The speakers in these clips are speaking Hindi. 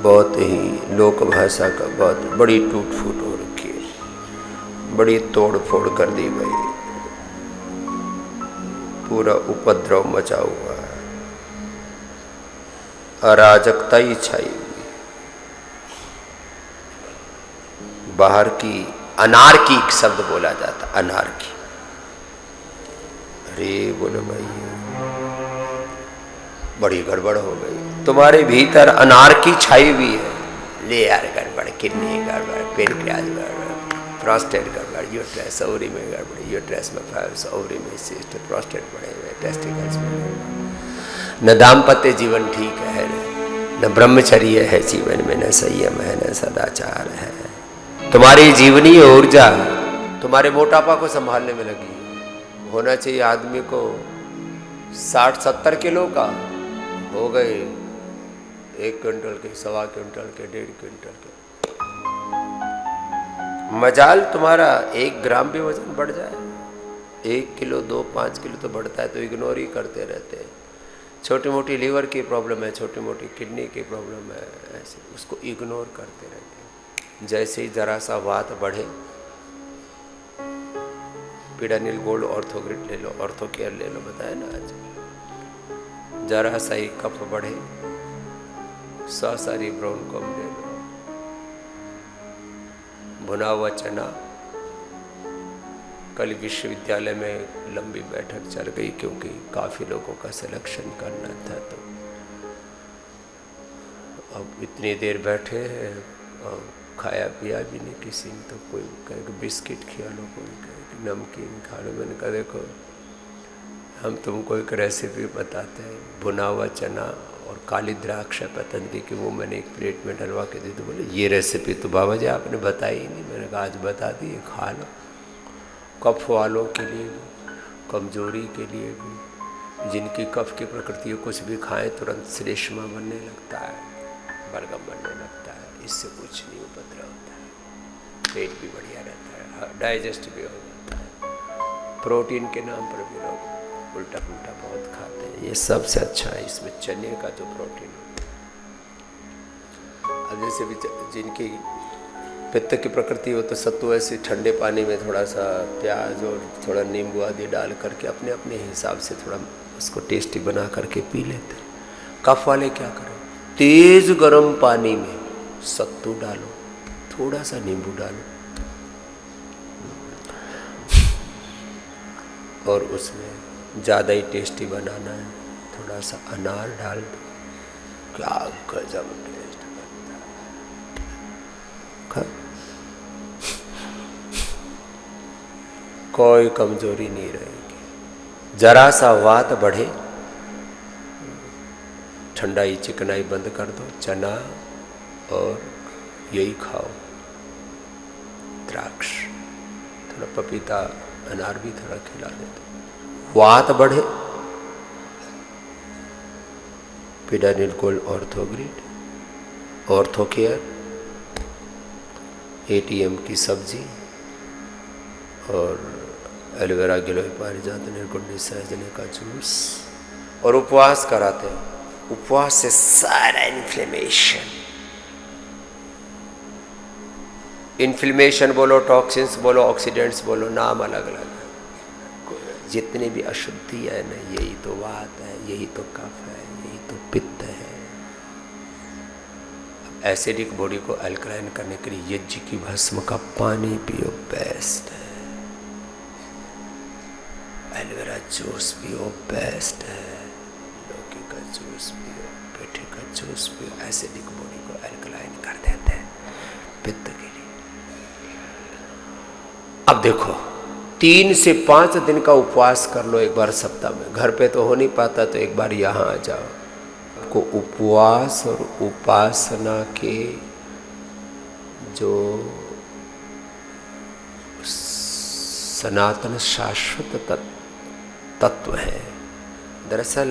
बहुत ही लोक भाषा का बहुत बड़ी टूट फूट हो रखी है, बड़ी तोड़ फोड़ कर दी गई, पूरा उपद्रव मचा हुआ है, अराजकता ही छाई हुई, बाहर की अनार्की शब्द बोला जाता, अनार्की। अरे बोलो भाई बड़ी गड़बड़ हो गई, तुम्हारे भीतर अनार्की छाई हुई है। ले यार गड़बड़, किडनी गड़बड़, पेनक्रियाज गड़बड़, प्रोस्टेट गड़बड़, यूट्रस ओवरी में गड़बड़, यूट्रस में फाइब्स, ओवरी में सिस्ट, प्रोस्टेट बढ़े हुए, टेस्टिकल्स में गड़बड़। न दाम्पत्य जीवन ठीक है, न ब्रह्मचर्य है जीवन में, न संयम है, न सदाचार है। तुम्हारी जीवनी ऊर्जा तुम्हारे मोटापा को संभालने में लगी। होना चाहिए आदमी को 60-70 किलो का, हो गए 1 क्विंटल के, 1.25 क्विंटल के, 1.5 क्विंटल के। मजाल तुम्हारा 1 ग्राम भी वजन बढ़ जाए, 1 किलो 2-5 किलो तो बढ़ता है, तो इग्नोर ही करते रहते हैं। छोटी मोटी लीवर की प्रॉब्लम है, छोटी मोटी किडनी की प्रॉब्लम है, ऐसे उसको इग्नोर करते रहते हैं। जैसे ही जरा सा वात बढ़े, पीडानिल गोल्ड ऑर्थोग्रिड ले लो, ऑर्थो केयर ले लो, बताया ना आज। जरा सा ही कफ बढ़े, 100 सारी ब्राउन कॉम ले लो, भुना हुआ चना। कल विश्वविद्यालय में लंबी बैठक चल गई, क्योंकि काफ़ी लोगों का सिलेक्शन करना था, तो अब इतनी देर बैठे हैं और खाया पिया भी नहीं किसी ने। तो कोई कहे बिस्किट खिला लो, कोई कहे नमकीन खा लो। मैंने कहा देखो, हम तुमको एक रेसिपी बताते हैं, भुना हुआ चना और काली द्राक्ष है पतंजलि की, वो मैंने एक प्लेट में डलवा के दी। तो बोले ये रेसिपी तो बाबा जी आपने बताई ही नहीं। मैंने कहा आज बता दी, खा लो। कफ वालों के लिए भी, कमजोरी के लिए भी, जिनकी कफ की प्रकृति है, कुछ भी खाएं तुरंत श्लेष्मा बनने लगता है, बलगम बनने लगता है, इससे कुछ नहीं उपद्रव होता है, पेट भी बढ़िया रहता है, डाइजेस्ट भी हो जाता है। प्रोटीन के नाम पर भी लोग उल्टा पुल्टा बहुत खाते हैं, ये सबसे अच्छा है इसमें चने का जो प्रोटीन होता है। अब जैसे भी जिनकी पित्त की प्रकृति हो, तो सत्तू ऐसे ठंडे पानी में थोड़ा सा प्याज और थोड़ा नींबू आदि डाल करके अपने अपने हिसाब से थोड़ा उसको टेस्टी बना करके पी लेते हैं। कफ वाले क्या करें, तेज गर्म पानी में सत्तू डालो, थोड़ा सा नींबू डालो और उसमें ज़्यादा ही टेस्टी बनाना है, थोड़ा सा अनार डाल दो, क्या गजब टेस्ट बनता है। कोई कमजोरी नहीं रहेगी। जरा सा वात बढ़े, ठंडाई चिकनाई बंद कर दो, चना और यही खाओ, द्राक्ष, थोड़ा पपीता अनार भी थोड़ा खिला देते। वात बढ़े, Peedanil gold orthogrid, ortho care, ATM की सब्जी और एलोवेरा गिलोय पारिजात निर्गुण सहजने का जूस। और उपवास कराते हैं, उपवास से सारा इन्फ्लेमेशन बोलो, टॉक्सिन्स बोलो, ऑक्सीडेंट्स बोलो, नाम अलग अलग है, जितनी भी अशुद्धि है ना, यही तो वात है, यही तो कफ है, यही तो पित्त है। एसिडिक बॉडी को अल्कलाइन करने के लिए यज्ञ की भस्म का पानी पियो, बेस्ट है। एलोवेरा जूस पियो, बेस्ट है। लौकी का जूस पियो, पेठे का जूस पियो, एसिडिक बॉडी को अल्कलाइन कर देते हैं पित्त के लिए। अब देखो, 3 से 5 दिन का उपवास कर लो एक बार सप्ताह में। घर पे तो हो नहीं पाता, तो एक बार यहाँ आ जाओ। आपको उपवास और उपासना के जो सनातन शाश्वत तत्व है, दरअसल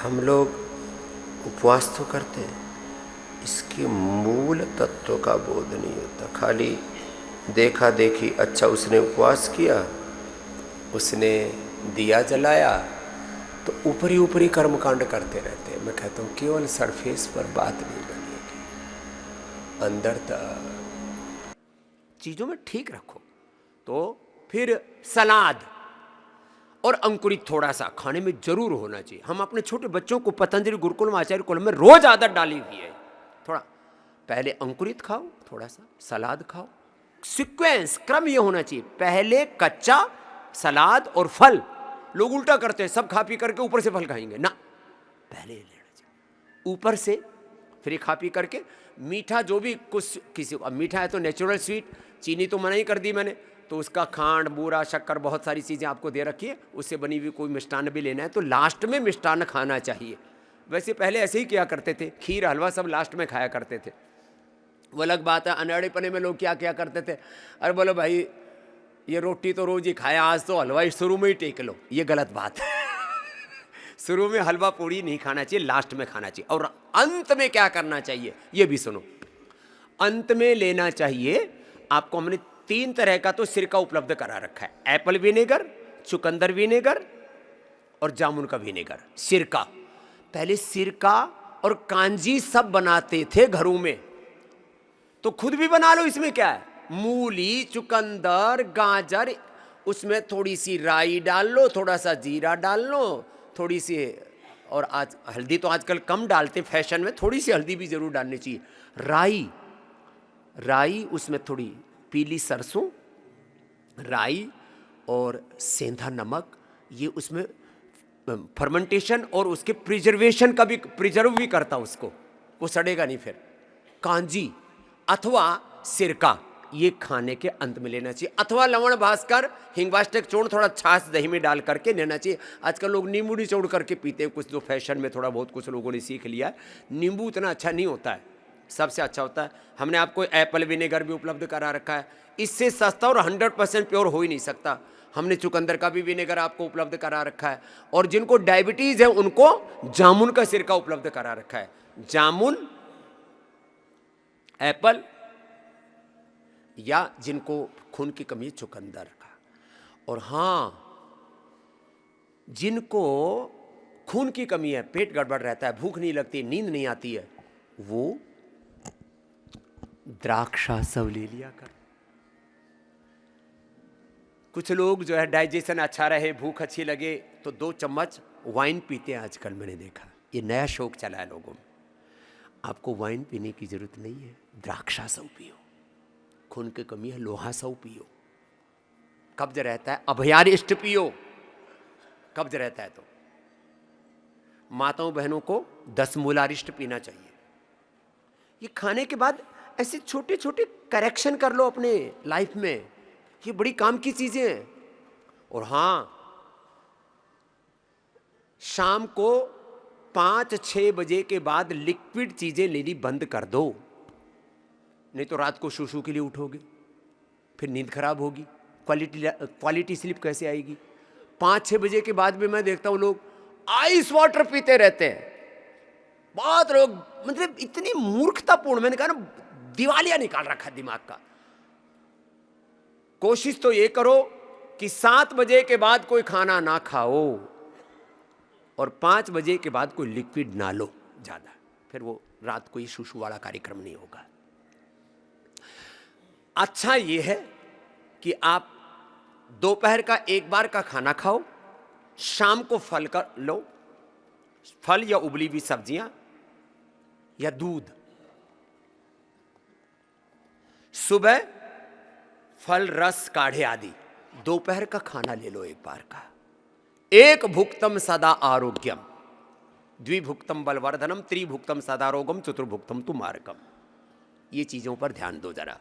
हम लोग उपवास तो करते हैं, इसके मूल तत्व का बोध नहीं होता। खाली देखा देखी, अच्छा उसने उपवास किया, उसने दिया जलाया, तो ऊपरी ऊपरी कर्मकांड करते रहते हैं। मैं कहता हूँ केवल सरफेस पर बात नहीं बनेगी, अंदर तक चीज़ों में ठीक रखो। तो फिर सलाद और अंकुरित थोड़ा सा खाने में जरूर होना चाहिए। हम अपने छोटे बच्चों को पतंजलि गुरुकुल आचार्य कुल में रोज आदत डाली हुई है, थोड़ा पहले अंकुरित खाओ, थोड़ा सा सलाद खाओ। सीक्वेंस, क्रम ये होना चाहिए, पहले कच्चा सलाद और फल। लोग उल्टा करते हैं, सब खा पी करके ऊपर से फल खाएंगे ना, पहले लेना चाहिए ऊपर से, फिर खा पी करके मीठा जो भी कुछ किसी को, अब मीठा है तो नेचुरल स्वीट, चीनी तो मना ही कर दी मैंने, तो उसका खांड बूरा शक्कर बहुत सारी चीज़ें आपको दे रखी है, उससे बनी हुई कोई मिष्टान्न भी लेना है तो लास्ट में मिष्टान्न खाना चाहिए। वैसे पहले ऐसे ही किया करते थे, खीर हलवा सब लास्ट में खाया करते थे। वो अलग बात है, अनड़ेपने में लोग क्या क्या करते थे, अरे बोलो भाई ये रोटी तो रोज ही खाया, आज तो हलवा ही शुरू में ही टेक लो, ये गलत बात है। शुरू में हलवा पूड़ी नहीं खाना चाहिए, लास्ट में खाना चाहिए। और अंत में क्या करना चाहिए ये भी सुनो, अंत में लेना चाहिए आपको, हमने 3 तरह का तो सिरका उपलब्ध करा रखा है, एप्पल विनेगर, चुकंदर विनेगर और जामुन का विनेगर। सिरका, पहले सिरका और कांजी सब बनाते थे घरों में, तो खुद भी बना लो, इसमें क्या है, मूली चुकंदर गाजर, उसमें थोड़ी सी राई डाल लो, थोड़ा सा जीरा डाल लो, थोड़ी सी, और आज हल्दी तो आजकल कम डालते फैशन में, थोड़ी सी हल्दी भी जरूर डालनी चाहिए। राई, उसमें थोड़ी पीली सरसों, राई और सेंधा नमक, ये उसमें फर्मेंटेशन और उसके प्रिजर्वेशन का भी, प्रिजर्व भी करता उसको, वो सड़ेगा नहीं। फिर कांजी अथवा सिरका ये खाने के अंत में लेना चाहिए, अथवा लवण भास्कर हिंगवाष्टक चूर्ण थोड़ा छाछ दही में डाल करके लेना चाहिए। आजकल लोग नींबू निचोड़ करके पीते हैं, कुछ जो फैशन में थोड़ा बहुत कुछ लोगों ने सीख लिया है। नींबू उतना अच्छा नहीं होता है, सबसे अच्छा होता है, हमने आपको एप्पल विनेगर भी उपलब्ध करा रखा है, इससे सस्ता और 100% प्योर हो ही नहीं सकता। हमने चुकंदर का भी विनेगर आपको उपलब्ध करा रखा है, और जिनको डायबिटीज है उनको जामुन का सिरका उपलब्ध करा रखा है। जामुन, एप्पल, या जिनको खून की कमी है चुकंदर का। और हाँ, जिनको खून की कमी है, पेट गड़बड़ रहता है, भूख नहीं लगती, नींद नहीं आती है, वो द्राक्षासव ले लिया कर। कुछ लोग जो है डाइजेशन अच्छा रहे, भूख अच्छी लगे तो 2 चम्मच वाइन पीते हैं आजकल, मैंने देखा, ये नया शौक चला है लोगों में। आपको वाइन पीने की जरूरत नहीं है, द्राक्षासव पियो। खून की कमी है, लोहासव पियो। कब्ज रहता है, अभयारिष्ट पियो, कब्ज रहता है तो। माताओं बहनों को 10 मूलारिष्ट पीना चाहिए। ये खाने के बाद ऐसे छोटे छोटे करेक्शन कर लो अपने लाइफ में, ये बड़ी काम की चीजें हैं। और हाँ, शाम को 5-6 बजे के बाद लिक्विड चीजें लेनी बंद कर दो, नहीं तो रात को शूशू के लिए उठोगे, फिर नींद खराब होगी, क्वालिटी स्लीप कैसे आएगी। 5-6 बजे के बाद भी मैं देखता हूं लोग आइस वाटर पीते रहते हैं। बहुत लोग, मतलब इतनी मूर्खतापूर्ण, मैंने कहा ना, दिवालिया निकाल रखा दिमाग का। कोशिश तो ये करो कि 7 बजे के बाद कोई खाना ना खाओ और 5 बजे के बाद कोई लिक्विड ना लो ज्यादा, फिर वो रात को ये शूशू वाला कार्यक्रम नहीं होगा। अच्छा ये है कि आप दोपहर का 1 बार का खाना खाओ, शाम को फल का लो, फल या उबली हुई सब्जियां या दूध। सुबह फल रस काढ़े आदि, दोपहर का खाना ले लो 1 बार का। 1 भुक्तम सदा आरोग्यम, द्विभुक्तम बलवर्धनम, त्रिभुक्तम सदा रोगम, चतुर्भुक्तम तु मार्गम। ये चीजों पर ध्यान दो जरा।